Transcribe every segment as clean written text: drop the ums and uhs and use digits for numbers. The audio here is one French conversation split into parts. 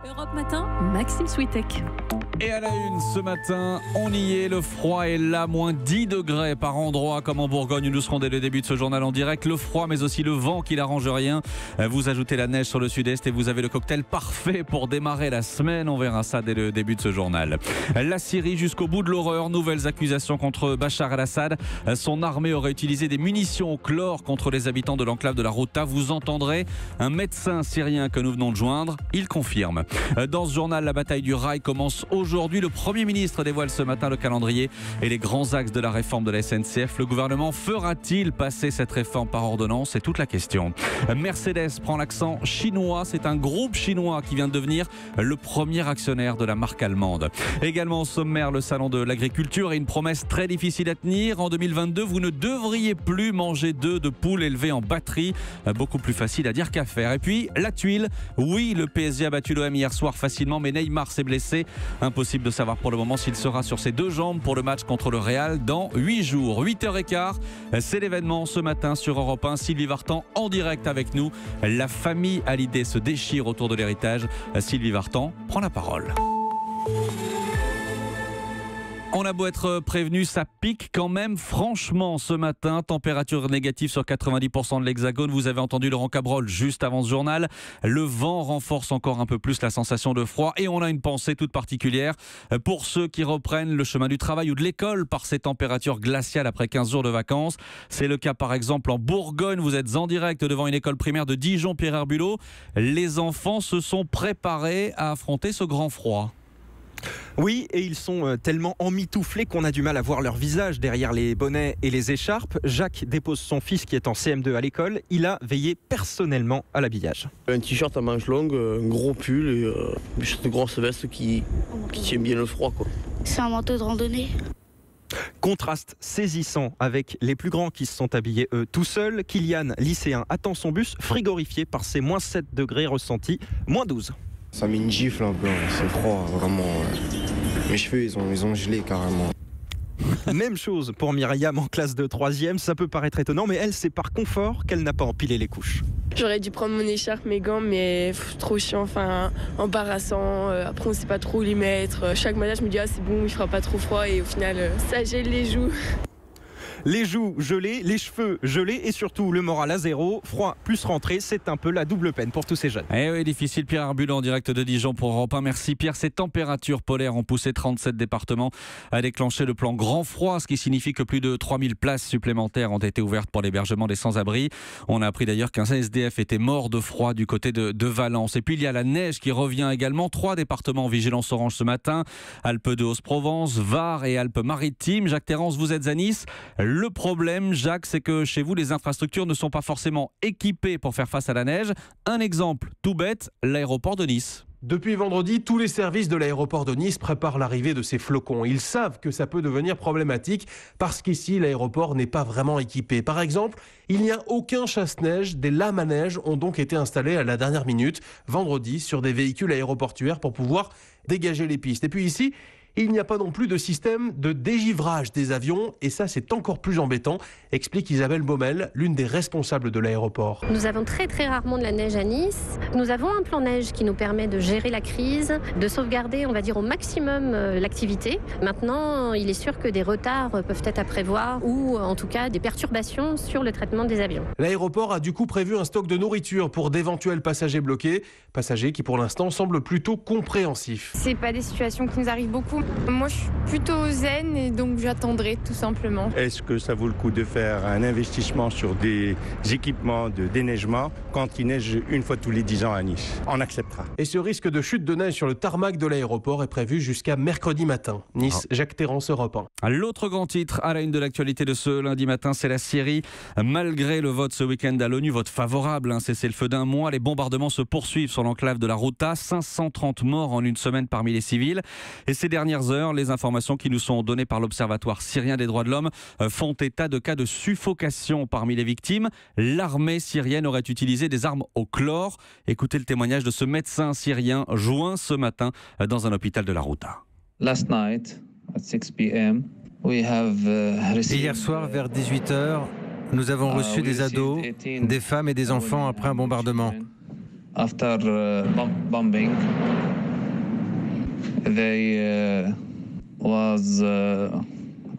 Europe Matin, Maxime Switek. Et à la une ce matin, on y est, le froid est là, moins 10 degrés par endroit comme en Bourgogne. Nous serons dès le début de ce journal en direct. Le froid mais aussi le vent qui n'arrange rien. Vous ajoutez la neige sur le sud-est et vous avez le cocktail parfait pour démarrer la semaine. On verra ça dès le début de ce journal. La Syrie jusqu'au bout de l'horreur. Nouvelles accusations contre Bachar el-Assad. Son armée aurait utilisé des munitions au chlore contre les habitants de l'enclave de la Ghouta. Vous entendrez un médecin syrien que nous venons de joindre. Il confirme. Dans ce journal, la bataille du rail commence aujourd'hui. Le Premier ministre dévoile ce matin le calendrier et les grands axes de la réforme de la SNCF. Le gouvernement fera-t-il passer cette réforme par ordonnance? C'est toute la question. Mercedes prend l'accent chinois. C'est un groupe chinois qui vient de devenir le premier actionnaire de la marque allemande. Également au sommaire, le salon de l'agriculture et une promesse très difficile à tenir. En 2022, vous ne devriez plus manger d'œufs de poule élevés en batterie. Beaucoup plus facile à dire qu'à faire. Et puis, la tuile. Oui, le PSG a battu l'OM hier soir facilement, mais Neymar s'est blessé. Impossible de savoir pour le moment s'il sera sur ses deux jambes pour le match contre le Real dans 8 jours. 8h15, c'est l'événement ce matin sur Europe 1. Sylvie Vartan en direct avec nous. La famille Hallyday se déchire autour de l'héritage. Sylvie Vartan prend la parole. On a beau être prévenu, ça pique quand même franchement ce matin. Température négative sur 90% de l'Hexagone. Vous avez entendu Laurent Cabrol juste avant ce journal. Le vent renforce encore un peu plus la sensation de froid. Et on a une pensée toute particulière pour ceux qui reprennent le chemin du travail ou de l'école par ces températures glaciales après 15 jours de vacances. C'est le cas par exemple en Bourgogne. Vous êtes en direct devant une école primaire de Dijon-Pierre-Herbulot. Les enfants se sont préparés à affronter ce grand froid. Oui, et ils sont tellement emmitouflés qu'on a du mal à voir leur visage derrière les bonnets et les écharpes. Jacques dépose son fils qui est en CM2 à l'école. Il a veillé personnellement à l'habillage. Un t-shirt à manches longues, un gros pull et une grosse veste qui tient bien le froid, quoi. C'est un manteau de randonnée. Contraste saisissant avec les plus grands qui se sont habillés eux tout seuls. Kylian, lycéen, attend son bus frigorifié par ces moins 7 degrés ressentis, moins 12. Ça met une gifle un peu, c'est froid, vraiment. Mes cheveux, ils ont gelé carrément. Même chose pour Myriam en classe de 3e. Ça peut paraître étonnant, mais elle, c'est par confort qu'elle n'a pas empilé les couches. J'aurais dû prendre mon écharpe, mes gants, mais trop chiant, enfin embarrassant. Après, on ne sait pas trop où les mettre. Chaque matin, je me dis, ah, c'est bon, il fera pas trop froid. Et au final, ça gèle les joues. Les joues gelées, les cheveux gelés et surtout le moral à zéro. Froid plus rentrée, c'est un peu la double peine pour tous ces jeunes. Eh oui, difficile. Pierre Herbulot en direct de Dijon pour Europe 1. Merci Pierre. Ces températures polaires ont poussé 37 départements à déclencher le plan grand froid, ce qui signifie que plus de 3000 places supplémentaires ont été ouvertes pour l'hébergement des sans-abri. On a appris d'ailleurs qu'un SDF était mort de froid du côté de Valence. Et puis il y a la neige qui revient également. 3 départements en vigilance orange ce matin. Alpes de Haute-Provence, Var et Alpes-Maritimes. Jacques Terrance, vous êtes à Nice. Le problème, Jacques, c'est que chez vous, les infrastructures ne sont pas forcément équipées pour faire face à la neige. Un exemple tout bête, l'aéroport de Nice. Depuis vendredi, tous les services de l'aéroport de Nice préparent l'arrivée de ces flocons. Ils savent que ça peut devenir problématique parce qu'ici, l'aéroport n'est pas vraiment équipé. Par exemple, il n'y a aucun chasse-neige. Des lames à neige ont donc été installées à la dernière minute, vendredi, sur des véhicules aéroportuaires pour pouvoir dégager les pistes. Et puis ici, il n'y a pas non plus de système de dégivrage des avions et ça c'est encore plus embêtant, explique Isabelle Baumel, l'une des responsables de l'aéroport. Nous avons très rarement de la neige à Nice. Nous avons un plan neige qui nous permet de gérer la crise, de sauvegarder on va dire au maximum l'activité. Maintenant il est sûr que des retards peuvent être à prévoir ou en tout cas des perturbations sur le traitement des avions. L'aéroport a du coup prévu un stock de nourriture pour d'éventuels passagers bloqués, passagers qui pour l'instant semblent plutôt compréhensifs. C'est pas des situations qui nous arrivent beaucoup. Moi, je suis plutôt zen et donc j'attendrai tout simplement. Est-ce que ça vaut le coup de faire un investissement sur des équipements de déneigement quand il neige une fois tous les 10 ans à Nice? On acceptera. Et ce risque de chute de neige sur le tarmac de l'aéroport est prévu jusqu'à mercredi matin. Nice, Jacques Terrance, Europe 1. L'autre grand titre à la une de l'actualité de ce lundi matin, c'est la Syrie. Malgré le vote ce week-end à l'ONU, vote favorable, un cessez-le-feu d'un mois, les bombardements se poursuivent sur l'enclave de la Ghouta. 530 morts en une semaine parmi les civils. Et ces dernières heures, les informations qui nous sont données par l'Observatoire syrien des droits de l'homme font état de cas de suffocation parmi les victimes. L'armée syrienne aurait utilisé des armes au chlore. Écoutez le témoignage de ce médecin syrien joint ce matin dans un hôpital de la Ghouta. Last night at 6 p.m. Hier soir vers 18h, nous avons reçu des ados, des femmes et des enfants après un bombardement.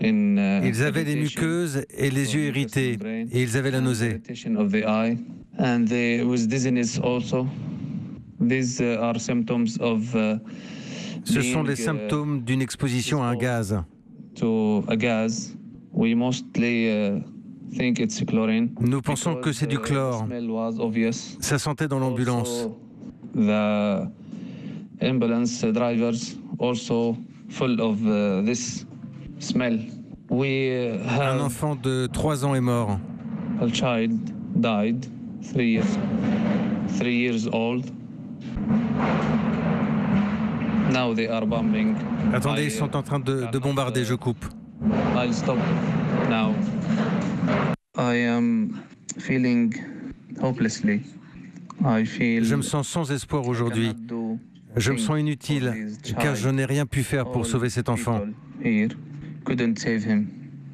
Ils avaient les muqueuses et les yeux irrités et ils avaient la nausée. Ce sont les symptômes d'une exposition à un gaz. Nous pensons que c'est du chlore. Ça sentait dans l'ambulance. Un enfant de 3 ans est mort. Attendez, ils sont en train de bombarder, je coupe. Je me sens sans espoir aujourd'hui. Je me sens inutile, car je n'ai rien pu faire pour sauver cet enfant.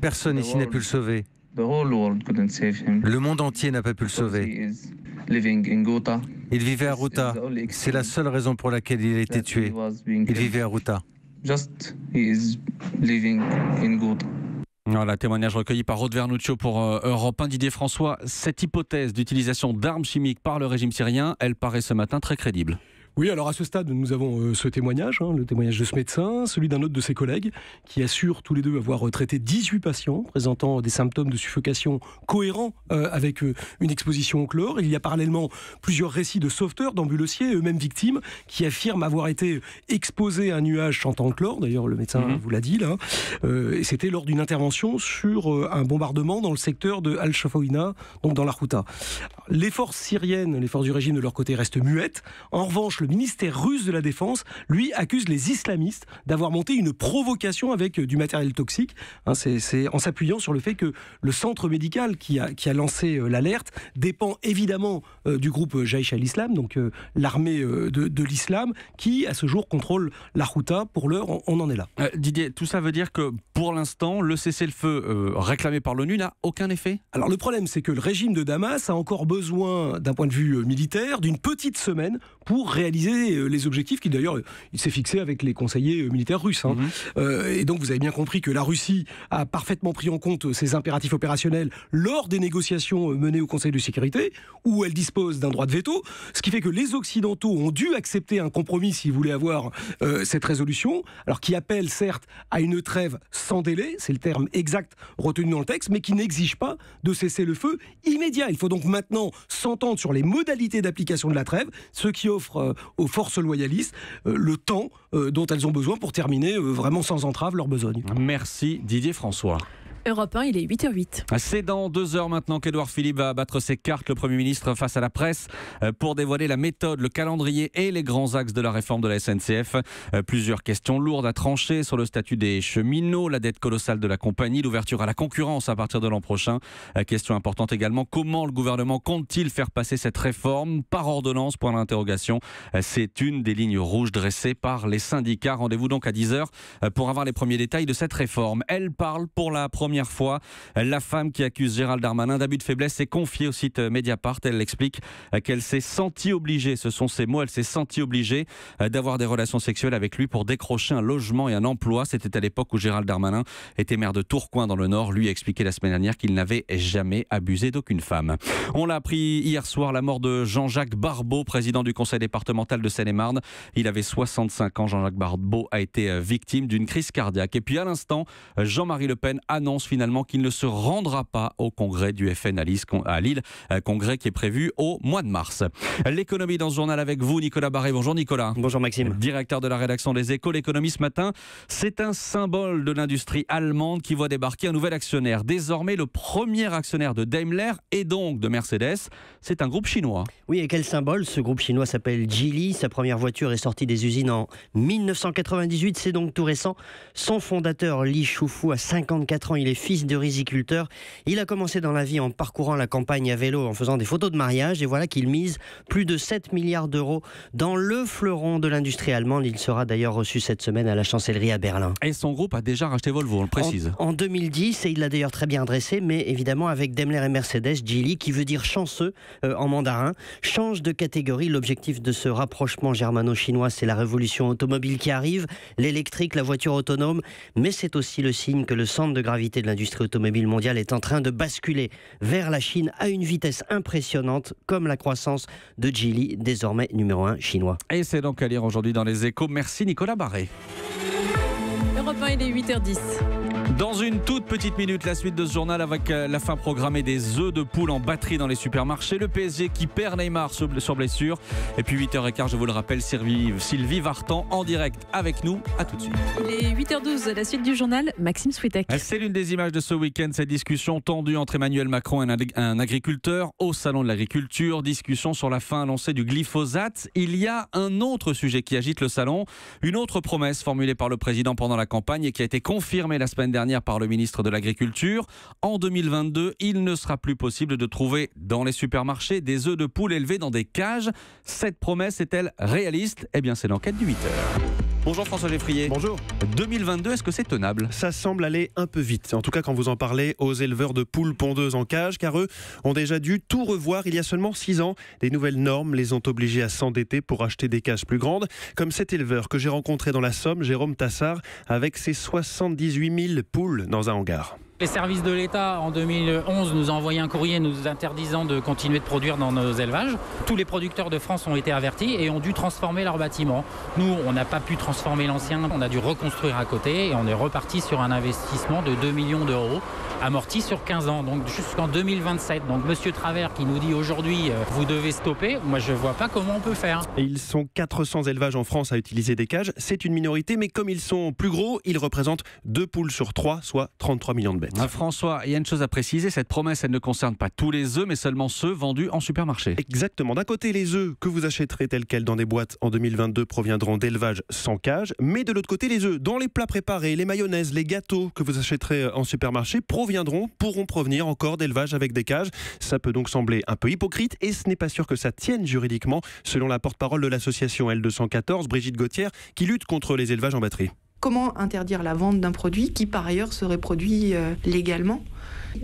Personne ici n'a pu le sauver. Le monde entier n'a pas pu le sauver. Il vivait à Ghouta. C'est la seule raison pour laquelle il a été tué. Il vivait à Ghouta. Voilà, témoignage recueilli par Aude Vernuccio pour Europe 1. Didier François, cette hypothèse d'utilisation d'armes chimiques par le régime syrien, elle paraît ce matin très crédible. Oui, alors à ce stade, nous avons ce témoignage, le témoignage de ce médecin, celui d'un autre de ses collègues, qui assurent tous les deux avoir traité 18 patients présentant des symptômes de suffocation cohérents avec une exposition au chlore. Il y a parallèlement plusieurs récits de sauveteurs, d'ambulanciers, eux-mêmes victimes, qui affirment avoir été exposés à un nuage chantant le chlore. D'ailleurs, le médecin vous l'a dit, là. Et c'était lors d'une intervention sur un bombardement dans le secteur de Al-Shafawina, donc dans la Ghouta. Les forces syriennes, les forces du régime de leur côté restent muettes. En revanche, le ministère russe de la Défense, lui, accuse les islamistes d'avoir monté une provocation avec du matériel toxique. C'est en s'appuyant sur le fait que le centre médical qui a lancé l'alerte dépend évidemment du groupe Jaïch al-Islam, donc l'armée de l'islam, qui, à ce jour, contrôle la Ghouta. Pour l'heure, on en est là. Didier, tout ça veut dire que, pour l'instant, le cessez-le-feu réclamé par l'ONU n'a aucun effet ? Alors, le problème, c'est que le régime de Damas a encore besoin, d'un point de vue militaire, d'une petite semaine pour réaliser les objectifs qu'il d'ailleurs il s'est fixé avec les conseillers militaires russes. Et donc vous avez bien compris que la Russie a parfaitement pris en compte ses impératifs opérationnels lors des négociations menées au Conseil de sécurité, où elle dispose d'un droit de veto, ce qui fait que les Occidentaux ont dû accepter un compromis s'ils voulaient avoir cette résolution, alors qui appelle certes à une trêve sans délai, c'est le terme exact retenu dans le texte, mais qui n'exige pas de cesser le feu immédiat. Il faut donc maintenant s'entendre sur les modalités d'application de la trêve, ce qui offre aux forces loyalistes le temps dont elles ont besoin pour terminer vraiment sans entrave leur besogne. Merci Didier François. Europe 1, il est 8h08. C'est dans 2 heures maintenant qu'Édouard Philippe va battre ses cartes, le Premier ministre, face à la presse pour dévoiler la méthode, le calendrier et les grands axes de la réforme de la SNCF. Plusieurs questions lourdes à trancher sur le statut des cheminots, la dette colossale de la compagnie, l'ouverture à la concurrence à partir de l'an prochain. Question importante également, comment le gouvernement compte-t-il faire passer cette réforme par ordonnance ? Point d'interrogation. C'est une des lignes rouges dressées par les syndicats. Rendez-vous donc à 10h pour avoir les premiers détails de cette réforme. Elle parle pour la première fois. La femme qui accuse Gérald Darmanin d'abus de faiblesse s'est confiée au site Mediapart. Elle explique qu'elle s'est sentie obligée, ce sont ses mots, elle s'est sentie obligée d'avoir des relations sexuelles avec lui pour décrocher un logement et un emploi. C'était à l'époque où Gérald Darmanin était maire de Tourcoing dans le Nord. Lui a expliqué la semaine dernière qu'il n'avait jamais abusé d'aucune femme. On l'a appris hier soir, la mort de Jean-Jacques Barbeau, président du conseil départemental de Seine-et-Marne. Il avait 65 ans. Jean-Jacques Barbeau a été victime d'une crise cardiaque. Et puis à l'instant, Jean-Marie Le Pen annonce finalement qu'il ne se rendra pas au congrès du FN à Lille, congrès qui est prévu au mois de mars. L'économie dans ce journal avec vous, Nicolas Barré. Bonjour Nicolas. Bonjour Maxime. Directeur de la rédaction des Échos. L'économie ce matin, c'est un symbole de l'industrie allemande qui voit débarquer un nouvel actionnaire. Désormais le premier actionnaire de Daimler et donc de Mercedes. C'est un groupe chinois. Oui, et quel symbole? Ce groupe chinois s'appelle Geely. Sa première voiture est sortie des usines en 1998. C'est donc tout récent. Son fondateur Li Shufu a 54 ans. Il est fils de riziculteur. Il a commencé dans la vie en parcourant la campagne à vélo, en faisant des photos de mariage. Et voilà qu'il mise plus de 7 milliards d'euros dans le fleuron de l'industrie allemande. Il sera d'ailleurs reçu cette semaine à la chancellerie à Berlin. Et son groupe a déjà racheté Volvo, on le précise. En 2010, et il l'a d'ailleurs très bien dressé, mais évidemment avec Daimler et Mercedes, Geely, qui veut dire chanceux en mandarin, change de catégorie. L'objectif de ce rapprochement germano-chinois, c'est la révolution automobile qui arrive, l'électrique, la voiture autonome, mais c'est aussi le signe que le centre de gravité de l'industrie automobile mondiale est en train de basculer vers la Chine à une vitesse impressionnante, comme la croissance de Geely, désormais numéro 1 chinois. Et c'est donc à lire aujourd'hui dans les Échos. Merci Nicolas Barré. Europe 1, il est 8h10. Dans une toute petite minute, la suite de ce journal avec la fin programmée des œufs de poule en batterie dans les supermarchés. Le PSG qui perd Neymar sur blessure. Et puis 8h15, je vous le rappelle, Sylvie Vartan en direct avec nous. À tout de suite. Il est 8h12, la suite du journal, Maxime Switek. C'est l'une des images de ce week-end, cette discussion tendue entre Emmanuel Macron et un agriculteur au Salon de l'Agriculture. Discussion sur la fin annoncée du glyphosate. Il y a un autre sujet qui agite le Salon, une autre promesse formulée par le président pendant la campagne et qui a été confirmée la semaine dernière par le ministre de l'Agriculture. En 2022, il ne sera plus possible de trouver dans les supermarchés des œufs de poule élevés dans des cages. Cette promesse est-elle réaliste ? Eh bien, c'est l'enquête du 8h. Bonjour François Geffrier. Bonjour. 2022, est-ce que c'est tenable ? Ça semble aller un peu vite, en tout cas quand vous en parlez aux éleveurs de poules pondeuses en cage, car eux ont déjà dû tout revoir il y a seulement 6 ans. Les nouvelles normes les ont obligés à s'endetter pour acheter des cages plus grandes, comme cet éleveur que j'ai rencontré dans la Somme, Jérôme Tassard, avec ses 78 000 poules dans un hangar. Les services de l'État, en 2011, nous ont envoyé un courrier nous interdisant de continuer de produire dans nos élevages. Tous les producteurs de France ont été avertis et ont dû transformer leur bâtiment. Nous, on n'a pas pu transformer l'ancien, on a dû reconstruire à côté et on est reparti sur un investissement de 2 millions d'euros, amorti sur 15 ans, donc jusqu'en 2027. Donc Monsieur Travers qui nous dit aujourd'hui, vous devez stopper, moi je ne vois pas comment on peut faire. Et ils sont 400 élevages en France à utiliser des cages. C'est une minorité, mais comme ils sont plus gros, ils représentent 2 poules sur 3, soit 33 millions de bêtes. François, il y a une chose à préciser, cette promesse, elle ne concerne pas tous les œufs, mais seulement ceux vendus en supermarché. Exactement. D'un côté, les œufs que vous achèterez tels quels dans des boîtes en 2022 proviendront d'élevages sans cage, mais de l'autre côté, les œufs dans les plats préparés, les mayonnaises, les gâteaux que vous achèterez en supermarché pourront provenir encore d'élevages avec des cages. Ça peut donc sembler un peu hypocrite et ce n'est pas sûr que ça tienne juridiquement, selon la porte-parole de l'association L214, Brigitte Gauthier, qui lutte contre les élevages en batterie. Comment interdire la vente d'un produit qui, par ailleurs, serait produit légalement ?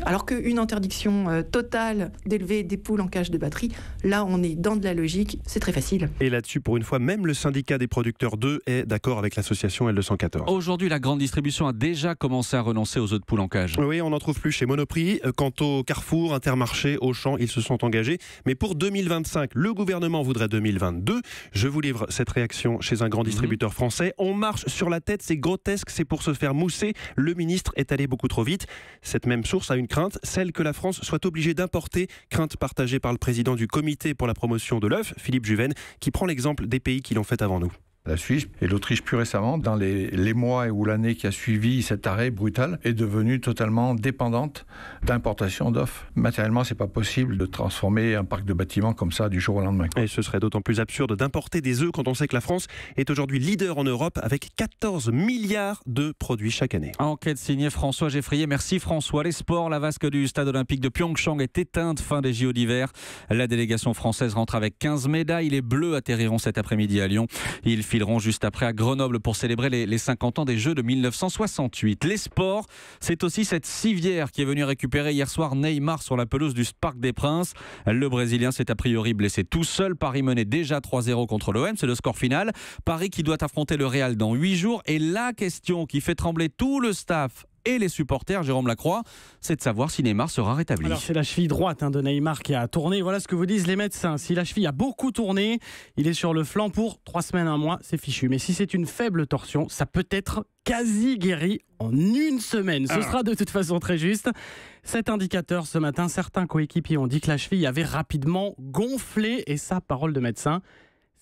Alors qu'une interdiction totale d'élever des poules en cage de batterie, là, on est dans de la logique, c'est très facile. Et là-dessus, pour une fois, même le syndicat des producteurs d'œufs est d'accord avec l'association L214. Aujourd'hui, la grande distribution a déjà commencé à renoncer aux œufs de poule en cage. Oui, on n'en trouve plus chez Monoprix. Quant au Carrefour, Intermarché, Auchan, ils se sont engagés. Mais pour 2025, le gouvernement voudrait 2022. Je vous livre cette réaction chez un grand distributeur français. On marche sur la tête, c'est grotesque, c'est pour se faire mousser. Le ministre est allé beaucoup trop vite. Cette même source a une crainte, celle que la France soit obligée d'importer, crainte partagée par le président du comité pour la promotion de l'œuf, Philippe Juven, qui prend l'exemple des pays qui l'ont fait avant nous. La Suisse et l'Autriche plus récemment, dans les mois ou l'année qui a suivi cet arrêt brutal, est devenue totalement dépendante d'importation d'œufs. Matériellement, c'est pas possible de transformer un parc de bâtiments comme ça du jour au lendemain. Et ce serait d'autant plus absurde d'importer des œufs quand on sait que la France est aujourd'hui leader en Europe avec 14 milliards de produits chaque année. Enquête signée François Geffrier. Merci François. Les sports, la vasque du stade olympique de Pyeongchang est éteinte fin des JO d'hiver. La délégation française rentre avec 15 médailles. Les Bleus atterriront cet après-midi à Lyon. Ils fileront juste après à Grenoble pour célébrer les 50 ans des Jeux de 1968. Les sports, c'est aussi cette civière qui est venue récupérer hier soir Neymar sur la pelouse du Parc des Princes. Le Brésilien s'est a priori blessé tout seul. Paris menait déjà 3-0 contre l'OM, c'est le score final. Paris qui doit affronter le Real dans 8 jours. Et la question qui fait trembler tout le staff et les supporters, Jérôme Lacroix, c'est de savoir si Neymar sera rétabli. Alors c'est la cheville droite de Neymar qui a tourné. Voilà ce que vous disent les médecins. Si la cheville a beaucoup tourné, il est sur le flanc pour 3 semaines, 1 mois, c'est fichu. Mais si c'est une faible torsion, ça peut être quasi guéri en 1 semaine. Ce sera de toute façon très juste. Cet indicateur, ce matin, certains coéquipiers ont dit que la cheville avait rapidement gonflé. Et ça, parole de médecin,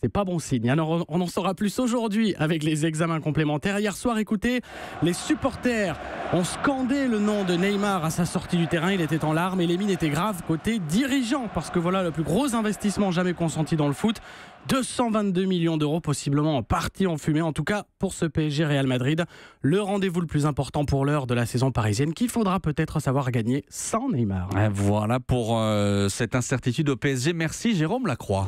c'est pas bon signe. Alors, on en saura plus aujourd'hui avec les examens complémentaires. Hier soir, écoutez, les supporters ont scandé le nom de Neymar à sa sortie du terrain. Il était en larmes et les mines étaient graves côté dirigeant, parce que voilà le plus gros investissement jamais consenti dans le foot. 222 millions d'euros, possiblement en partie en fumée. En tout cas, pour ce PSG Real Madrid, le rendez-vous le plus important pour l'heure de la saison parisienne, qu'il faudra peut-être savoir gagner sans Neymar. Voilà pour cette incertitude au PSG. Merci Jérôme Lacroix.